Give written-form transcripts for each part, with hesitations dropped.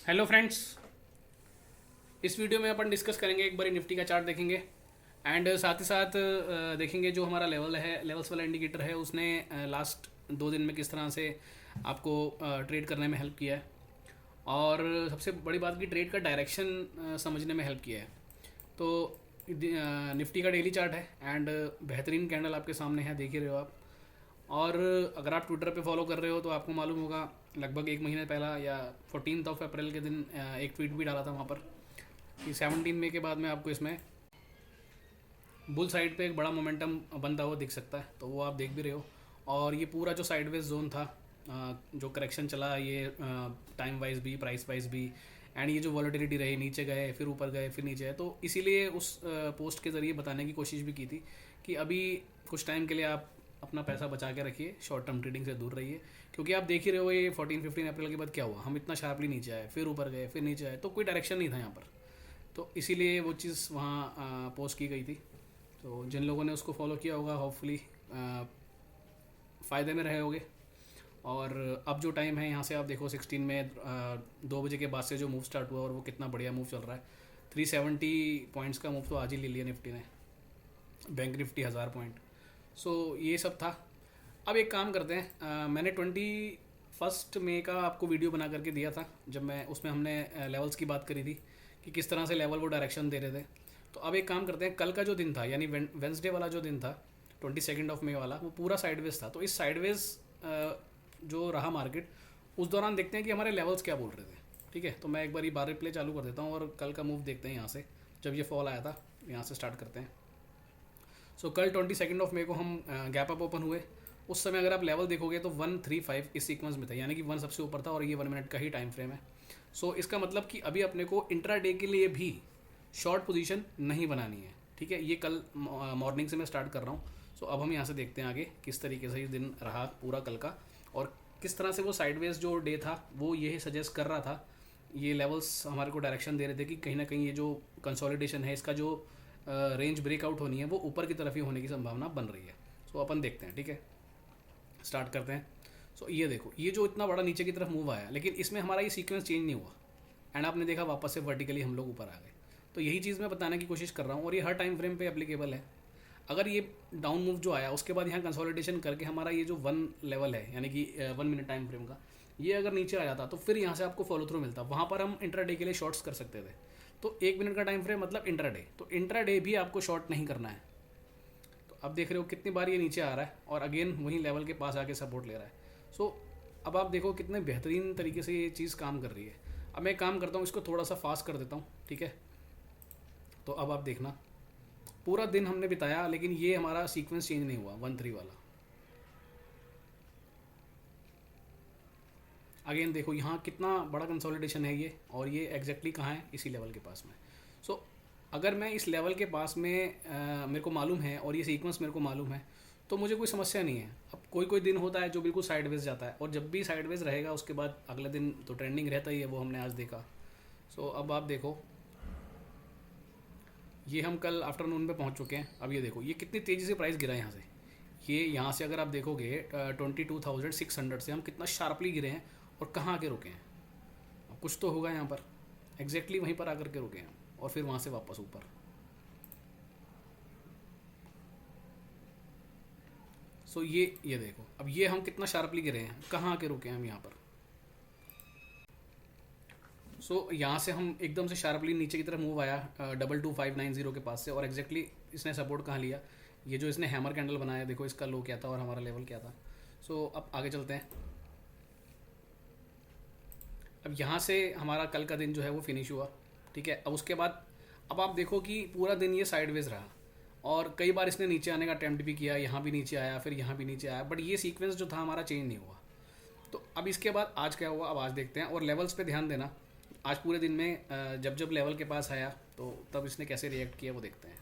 Hello friends. इस video में अपन discuss करेंगे, एक बार निफ्टी का चार्ट देखेंगे एंड साथ ही साथ देखेंगे जो हमारा लेवल्स वाला इंडिकेटर है उसने लास्ट 2 दिन में किस तरह से आपको ट्रेड करने में हेल्प किया है। और सबसे बड़ी बात की ट्रेड का डायरेक्शन समझने में हेल्प किया है। तो निफ्टी का डेली चार्ट है एंड बेहतरीन कैंडल आपके सामने है, देख ही रहे हो आप। और अगर आप ट्विटर पे फॉलो कर रहे हो तो आपको मालूम होगा, लगभग एक महीने पहला या 14 अप्रैल के दिन एक ट्वीट भी डाला था वहाँ पर कि 17 मई के बाद में आपको इसमें बुल साइड पे एक बड़ा मोमेंटम बनता हुआ दिख सकता है। तो वो आप देख भी रहे हो। और ये पूरा जो साइडवेज जोन था, जो करेक्शन चला, ये टाइम वाइज भी प्राइस वाइज भी, एंड ये जो वॉलेटिलिटी रही, नीचे गए फिर ऊपर गए फिर नीचे गए, तो इसीलिए उस पोस्ट के ज़रिए बताने की कोशिश भी की थी कि अभी कुछ टाइम के लिए आप अपना पैसा बचा के रखिए, शॉर्ट टर्म ट्रेडिंग से दूर रहिए। क्योंकि आप देख ही रहे हो ये 14-15 अप्रैल के बाद क्या हुआ, हम इतना शार्पली नीचे आए फिर ऊपर गए फिर नीचे आए, तो कोई डायरेक्शन नहीं था यहाँ पर। तो इसीलिए वो चीज़ वहाँ पोस्ट की गई थी। तो जिन लोगों ने उसको फॉलो किया होगा होपफुली फ़ायदे में रहे होगे। और अब जो टाइम है यहाँ से आप देखो 16 में 2 बजे के बाद से जो मूव स्टार्ट हुआ और वो कितना बढ़िया मूव चल रहा है। 370 पॉइंट्स का मूव तो आज ही ले लिया निफ्टी ने, बैंक निफ्टी 1000 पॉइंट। सो ये सब था। अब एक काम करते हैं, मैंने 21 मई का आपको वीडियो बना करके दिया था, जब मैं उसमें हमने लेवल्स की बात करी थी कि किस तरह से लेवल वो डायरेक्शन दे रहे थे। तो अब एक काम करते हैं, कल का जो दिन था यानी वेंसडे वाला जो दिन था 22 मई वाला, वो पूरा साइडवेज था। तो इस साइडवेज जो रहा मार्केट, उस दौरान देखते हैं कि हमारे लेवल्स क्या बोल रहे थे। ठीक है, तो मैं एक बार ये बार रिप्ले चालू कर देता हूँ और कल का मूव देखते हैं यहाँ से, जब ये फॉल आया था यहाँ से स्टार्ट करते हैं। सो कल 22 मई को हम गैप अप ओपन हुए। उस समय अगर आप लेवल देखोगे तो 135 इस सीक्वेंस में था, यानी कि 1 सबसे ऊपर था और ये 1 मिनट का ही टाइम फ्रेम है। सो इसका मतलब कि अभी अपने को इंट्रा डे के लिए भी शॉर्ट पोजीशन नहीं बनानी है। ठीक है, ये कल मॉर्निंग से मैं स्टार्ट कर रहा हूँ। सो अब हम यहाँ से देखते हैं आगे किस तरीके से ये दिन रहा पूरा कल का, और किस तरह से वो साइडवेज जो डे था वो ये सजेस्ट कर रहा था, ये लेवल्स हमारे को डायरेक्शन दे रहे थे कि कहीं ना कहीं ये जो कंसोलिडेशन है इसका जो रेंज ब्रेकआउट होनी है वो ऊपर की तरफ ही होने की संभावना बन रही है। सो अपन देखते हैं। ठीक है, स्टार्ट करते हैं। सो ये देखो, ये जो इतना बड़ा नीचे की तरफ मूव आया, लेकिन इसमें हमारा ये सीक्वेंस चेंज नहीं हुआ एंड आपने देखा वापस से वर्टिकली हम लोग ऊपर आ गए। तो यही चीज़ मैं बताने की कोशिश कर रहा हूँ और ये हर टाइम फ्रेम पे एप्लीकेबल है। अगर ये डाउन मूव जो आया उसके बाद यहाँ कंसोलिडेशन करके हमारा ये जो 1 लेवल है यानी कि 1 मिनट टाइम फ्रेम का, ये अगर नीचे आ जाता तो फिर यहाँ से आपको फॉलो थ्रू मिलता, वहाँ पर हम इंट्राडे के लिए शॉर्ट्स कर सकते थे। तो 1 मिनट का टाइम फ्रेम मतलब इंट्राडे, तो इंट्राडे भी आपको शॉर्ट नहीं करना है। तो अब देख रहे हो कितनी बार ये नीचे आ रहा है और अगेन वहीं लेवल के पास आके सपोर्ट ले रहा है। सो अब आप देखो कितने बेहतरीन तरीके से ये चीज़ काम कर रही है। अब मैं काम करता हूँ, इसको थोड़ा सा फास्ट कर देता हूँ। ठीक है, तो अब आप देखना पूरा दिन हमने बिताया लेकिन ये हमारा सीक्वेंस चेंज नहीं हुआ 1-3 वाला। अगेन देखो यहाँ कितना बड़ा कंसोलिडेशन है ये, और ये एग्जैक्टली कहाँ है, इसी लेवल के पास में। सो अगर मैं इस लेवल के पास में मेरे को मालूम है और ये सीक्वेंस मेरे को मालूम है तो मुझे कोई समस्या नहीं है। अब कोई कोई दिन होता है जो बिल्कुल साइडवेज जाता है, और जब भी साइडवेज रहेगा उसके बाद अगले दिन तो ट्रेंडिंग रहता ही है, वो हमने आज देखा। सो अब आप देखो ये हम कल आफ्टरनून पे पहुंच चुके हैं। अब ये देखो ये कितनी तेज़ी से प्राइस गिरा है यहाँ से। ये यहाँ से अगर आप देखोगे 22,600 से हम कितना शार्पली गिरे हैं और कहाँ आके रुके हैं। अब कुछ तो होगा यहाँ पर, एग्जैक्टली वहीं पर आकर के रुके हैं और फिर वहाँ से वापस ऊपर। सो ये देखो अब ये हम कितना शार्पली गिरे हैं, कहाँ आके रुके हैं हम यहाँ पर। सो यहाँ से हम एकदम से शार्पली नीचे की तरफ मूव आया 22,590 के पास से, और एग्जैक्टली इसने सपोर्ट कहाँ लिया, ये जो इसने हैमर कैंडल बनाया, देखो इसका लो क्या था और हमारा लेवल क्या था। सो अब आगे चलते हैं। अब यहाँ से हमारा कल का दिन जो है वो फिनिश हुआ। ठीक है, अब उसके बाद अब आप देखो कि पूरा दिन ये साइडवेज रहा और कई बार इसने नीचे आने का अटैम्प्ट भी किया, यहाँ भी नीचे आया फिर यहाँ भी नीचे आया, बट ये सीक्वेंस जो था हमारा चेंज नहीं हुआ। तो अब इसके बाद आज क्या हुआ, अब आज देखते हैं। और लेवल्स पे ध्यान देना, आज पूरे दिन में जब जब लेवल के पास आया तो तब इसने कैसे रिएक्ट किया वो देखते हैं।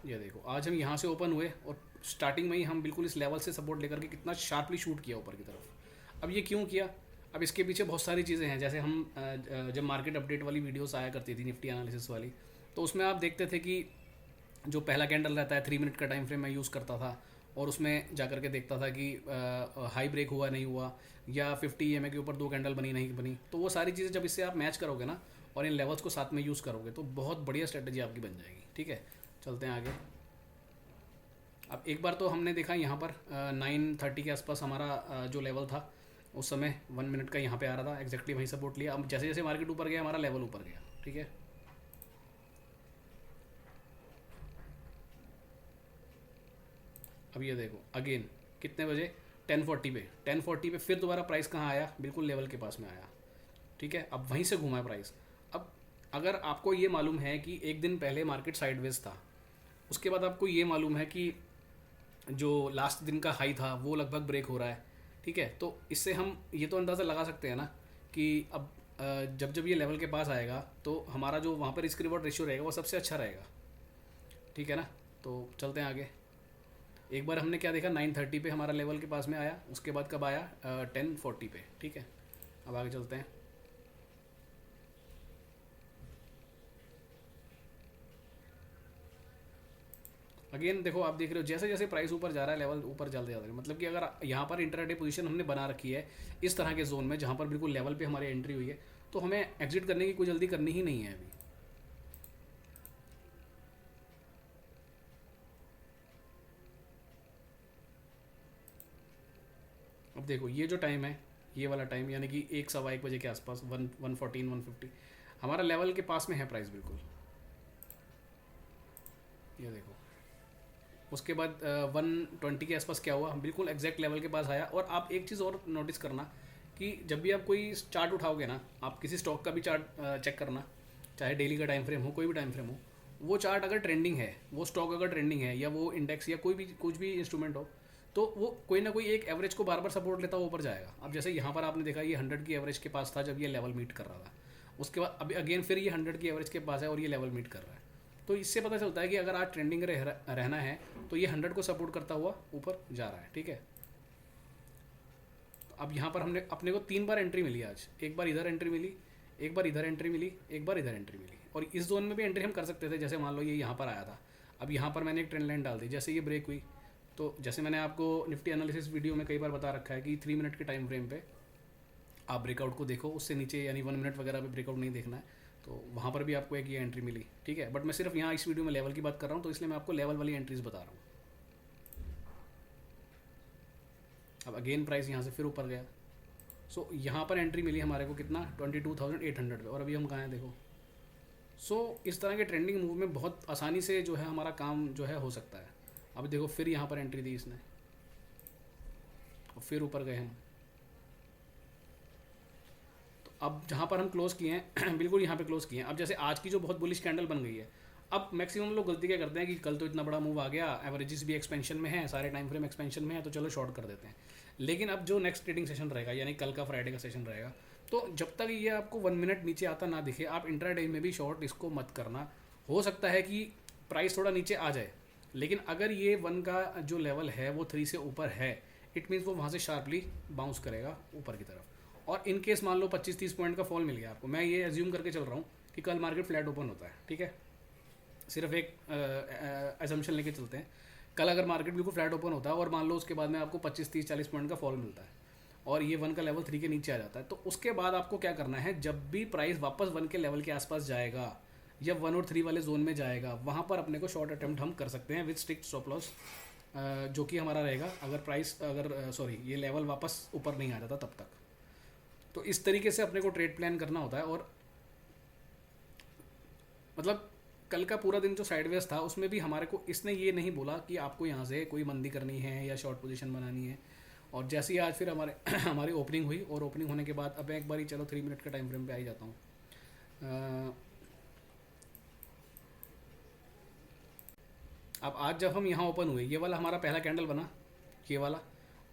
ये देखो आज हम यहाँ से ओपन हुए और स्टार्टिंग में ही हम बिल्कुल इस लेवल से सपोर्ट लेकर के कितना शार्पली शूट किया ऊपर की तरफ। अब ये क्यों किया, अब इसके पीछे बहुत सारी चीज़ें हैं। जैसे हम जब मार्केट अपडेट वाली वीडियोस आया करती थी निफ्टी एनालिसिस वाली, तो उसमें आप देखते थे कि जो पहला कैंडल रहता है 3 मिनट का टाइम फ्रेम मैं यूज़ करता था, और उसमें जा कर के देखता था कि हाई ब्रेक हुआ नहीं हुआ, या 50 EMA के ऊपर 2 कैंडल बनी नहीं बनी। तो वो सारी चीज़ें जब इससे आप मैच करोगे ना और इन लेवल्स को साथ में यूज़ करोगे तो बहुत बढ़िया स्ट्रेटजी आपकी बन जाएगी। ठीक है, चलते हैं आगे। अब एक बार तो हमने देखा यहाँ पर 9:30 के आसपास हमारा जो लेवल था उस समय 1 मिनट का यहाँ पे आ रहा था, एग्जैक्टली वहीं सपोर्ट लिया। अब जैसे जैसे मार्केट ऊपर गया हमारा लेवल ऊपर गया। ठीक है, अब ये देखो अगेन कितने बजे, 10:40 पे, 10:40 पे फिर दोबारा प्राइस कहाँ आया, बिल्कुल लेवल के पास में आया। ठीक है, अब वहीं से घूमा है प्राइस। अब अगर आपको ये मालूम है कि एक दिन पहले मार्केट साइडवेज था, उसके बाद आपको ये मालूम है कि जो लास्ट दिन का हाई था वो लगभग ब्रेक हो रहा है। ठीक है, तो इससे हम ये तो अंदाज़ा लगा सकते हैं ना कि अब जब जब ये लेवल के पास आएगा तो हमारा जो वहाँ पर रिस्क रिवॉर्ड रेशियो रहेगा वो सबसे अच्छा रहेगा। ठीक है ना, तो चलते हैं आगे। एक बार हमने क्या देखा, 9:30 पे हमारा लेवल के पास में आया, उसके बाद कब आया, 10:40 पे। ठीक है, अब आगे चलते हैं। अगेन देखो, आप देख रहे हो जैसे जैसे प्राइस ऊपर जा रहा है लेवल ऊपर चलते जा रहा है। मतलब कि अगर यहाँ पर इंटरडे पोजीशन हमने बना रखी है इस तरह के जोन में जहाँ पर बिल्कुल लेवल पे हमारी एंट्री हुई है, तो हमें एग्जिट करने की कोई जल्दी करनी ही नहीं है अभी। अब देखो ये जो टाइम है, ये वाला टाइम यानी कि 1 सवा 1 बजे के आसपास, 114 150 हमारा लेवल के पास में है प्राइस बिल्कुल। ये देखो उसके बाद 120 के आसपास क्या हुआ, बिल्कुल एग्जैक्ट लेवल के पास आया। और आप एक चीज़ और नोटिस करना कि जब भी आप कोई चार्ट उठाओगे ना, आप किसी स्टॉक का भी चार्ट चेक करना, चाहे डेली का टाइम फ्रेम हो, कोई भी टाइम फ्रेम हो, वो चार्ट अगर ट्रेंडिंग है, वो स्टॉक अगर ट्रेंडिंग है, या वो इंडेक्स या कोई भी कुछ भी इंस्ट्रूमेंट हो, तो वो कोई ना कोई एक एवरेज को बार बार सपोर्ट लेता हुआ ऊपर जाएगा। अब जैसे यहाँ पर आपने देखा ये 100 की एवरेज के पास था जब ये लेवल मीट कर रहा था, उसके बाद अभी अगेन फिर ये 100 की एवरेज के पास है और ये लेवल मीट कर रहा है। तो इससे पता चलता है कि अगर आज ट्रेंडिंग रहना है तो ये 100 को सपोर्ट करता हुआ ऊपर जा रहा है। ठीक है, अब यहाँ पर हमने अपने को 3 बार एंट्री मिली आज, एक बार इधर एंट्री मिली, एक बार इधर एंट्री मिली, एक बार इधर एंट्री मिली। और इस जोन में भी एंट्री हम कर सकते थे, जैसे मान लो ये यहाँ पर आया था, अब यहाँ पर मैंने एक ट्रेंड लाइन डाल दी, जैसे ये ब्रेक हुई तो जैसे मैंने आपको निफ्टी एनालिसिस वीडियो में कई बार बता रखा है कि 3 मिनट के टाइम फ्रेम पे आप ब्रेकआउट को देखो, उससे नीचे यानी 1 मिनट वगैरह पे ब्रेकआउट नहीं देखना है। तो वहाँ पर भी आपको एक ये एंट्री मिली। ठीक है, बट मैं सिर्फ यहाँ इस वीडियो में लेवल की बात कर रहा हूँ, तो इसलिए मैं आपको लेवल वाली एंट्रीज बता रहा हूँ। अब अगेन प्राइस यहाँ से फिर ऊपर गया, सो यहाँ पर एंट्री मिली हमारे को कितना, 22,800 पे, और अभी हम कहाँ हैं देखो। सो इस तरह के ट्रेंडिंग मूव में बहुत आसानी से जो है हमारा काम जो है हो सकता है। अब देखो फिर यहाँ पर एंट्री दी इसने और फिर ऊपर गए हम। तो अब जहाँ पर हम क्लोज किए हैं बिल्कुल यहाँ पे क्लोज किए हैं। अब जैसे आज की जो बहुत बुलिश कैंडल बन गई है, अब मैक्सिमम लोग गलती क्या करते हैं कि कल तो इतना बड़ा मूव आ गया, एवरेजेस भी एक्सपेंशन में है, सारे टाइम फ्रेम एक्सपेंशन में है, तो चलो शॉर्ट कर देते हैं। लेकिन अब जो नेक्स्ट ट्रेडिंग सेशन रहेगा यानी कल का फ्राइडे का सेशन रहेगा, तो जब तक ये आपको 1 मिनट नीचे आता ना दिखे, आप इंट्राडे में भी शॉर्ट इसको मत करना। हो सकता है कि प्राइस थोड़ा नीचे आ जाए, लेकिन अगर ये 1 का जो लेवल है वो 3 से ऊपर है, इट मीन्स वो वहाँ से शार्पली बाउंस करेगा ऊपर की तरफ। और इन केस मान लो 25-30 पॉइंट का फॉल मिल गया आपको, मैं ये एज्यूम करके चल रहा हूँ कि कल मार्केट फ्लैट ओपन होता है। ठीक है, सिर्फ एक एजम्पशन लेके चलते हैं, कल अगर मार्केट बिल्कुल फ्लैट ओपन होता है और मान लो उसके बाद में आपको 25-30-40 पॉइंट का फॉल मिलता है और ये 1 का लेवल 3 के नीचे आ जाता है, तो उसके बाद आपको क्या करना है, जब भी प्राइस वापस 1 के लेवल के आसपास जाएगा या 1 और 3 वाले जोन में जाएगा, वहाँ पर अपने को शॉर्ट अटेम्प्ट हम कर सकते हैं विद स्ट्रिक्ट स्टॉप लॉस, जो कि हमारा रहेगा अगर प्राइस ये लेवल वापस ऊपर नहीं आ जाता तब तक। तो इस तरीके से अपने को ट्रेड प्लान करना होता है। और मतलब कल का पूरा दिन जो साइडवेज था उसमें भी हमारे को इसने ये नहीं बोला कि आपको यहाँ से कोई मंदी करनी है या शॉर्ट पोजीशन बनानी है। और जैसे ही आज फिर हमारी ओपनिंग हुई, और ओपनिंग होने के बाद अब एक बार ही चलो 3 मिनट के टाइम फ्रेम पे आ ही जाता हूँ। अब आज जब हम यहाँ ओपन हुए, ये वाला हमारा पहला कैंडल बना, ये वाला।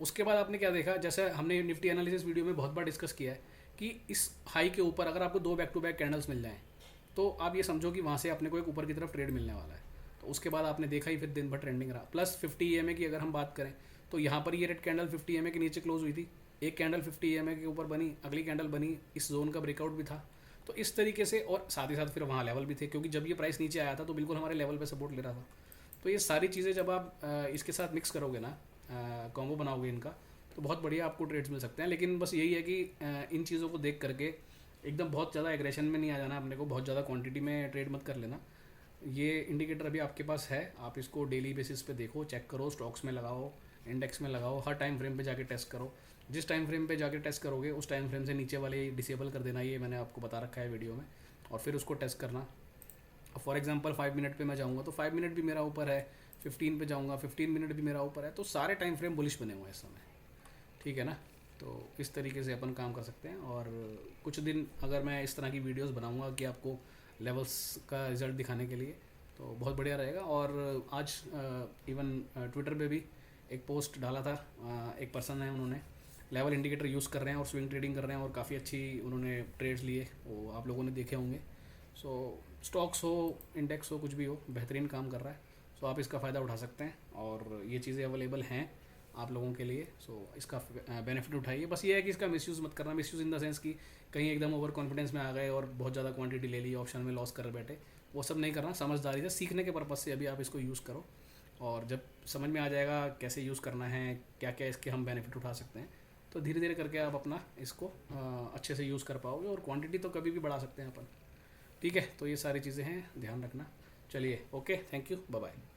उसके बाद आपने क्या देखा, जैसे हमने निफ्टी एनालिसिस वीडियो में बहुत बार डिस्कस किया है कि इस हाई के ऊपर अगर आपको 2 बैक टू बैक कैंडल्स मिल जाएँ तो आप ये समझो कि वहाँ से अपने को एक ऊपर की तरफ ट्रेड मिलने वाला है। तो उसके बाद आपने देखा ही फिर दिन भर ट्रेंडिंग रहा। प्लस 50 EMA की अगर हम बात करें तो यहाँ पर ये रेड कैंडल 50 EMA के नीचे क्लोज हुई थी, एक कैंडल 50 EMA के ऊपर बनी, अगली कैंडल बनी, इस जोन का ब्रेकआउट भी था। तो इस तरीके से, और साथ ही साथ फिर वहाँ लेवल भी थे, क्योंकि जब ये प्राइस नीचे आया था तो बिल्कुल हमारे लेवल पे सपोर्ट ले रहा था। तो ये सारी चीज़ें जब आप इसके साथ मिक्स करोगे ना, कॉम्बो बनाओगे इनका, तो बहुत बढ़िया आपको ट्रेड्स मिल सकते हैं। लेकिन बस यही है कि इन चीज़ों को देख करके एकदम बहुत ज़्यादा एग्रेशन में नहीं आ जाना, अपने को बहुत ज़्यादा क्वांटिटी में ट्रेड मत कर लेना। ये इंडिकेटर अभी आपके पास है, आप इसको डेली बेसिस पे देखो, चेक करो, स्टॉक्स में लगाओ, इंडेक्स में लगाओ, हर टाइम फ्रेम पे जाके टेस्ट करो। जिस टाइम फ्रेम पे जाके टेस्ट करोगे उस टाइम फ्रेम से नीचे वाले डिसेबल कर देना, ये मैंने आपको बता रखा है वीडियो में, और फिर उसको टेस्ट करना। फॉर एग्जांपल 5 मिनट पे मैं जाऊँगा तो 5 मिनट भी मेरा ऊपर है, 15 पे जाऊँगा 15 मिनट भी मेरा ऊपर है, तो सारे टाइम फ्रेम बुलिश बने हुए हैं इस समय, ठीक है ना। तो इस तरीके से अपन काम कर सकते हैं। और कुछ दिन अगर मैं इस तरह की वीडियोस बनाऊंगा कि आपको लेवल्स का रिज़ल्ट दिखाने के लिए, तो बहुत बढ़िया रहेगा। और आज इवन ट्विटर पे भी एक पोस्ट डाला था, एक पर्सन है, उन्होंने लेवल इंडिकेटर यूज़ कर रहे हैं और स्विंग ट्रेडिंग कर रहे हैं और काफ़ी अच्छी उन्होंने ट्रेड्स लिए, वो आप लोगों ने देखे होंगे। सो स्टॉक्स हो, इंडेक्स हो, कुछ भी हो, बेहतरीन काम कर रहा है। सो आप इसका फ़ायदा उठा सकते हैं और ये चीज़ें अवेलेबल हैं आप लोगों के लिए। सो इसका बेनिफिट उठाइए। बस ये है कि इसका मिसयूज़ मत करना, मिसयूज़ इन द सेंस कि कहीं एकदम ओवर कॉन्फिडेंस में आ गए और बहुत ज़्यादा क्वांटिटी ले ली, ऑप्शन में लॉस कर बैठे, वो सब नहीं करना। समझदारी से सीखने के पर्पज़ से अभी आप इसको यूज़ करो, और जब समझ में आ जाएगा कैसे यूज़ करना है, क्या क्या इसके हम बेनिफिट उठा सकते हैं, तो धीरे धीरे करके आप अपना इसको अच्छे से यूज़ कर पाओगे, और क्वांटिटी तो कभी भी बढ़ा सकते हैं अपन, ठीक है। तो ये सारी चीज़ें हैं, ध्यान रखना। चलिए, okay, thank you, bye bye.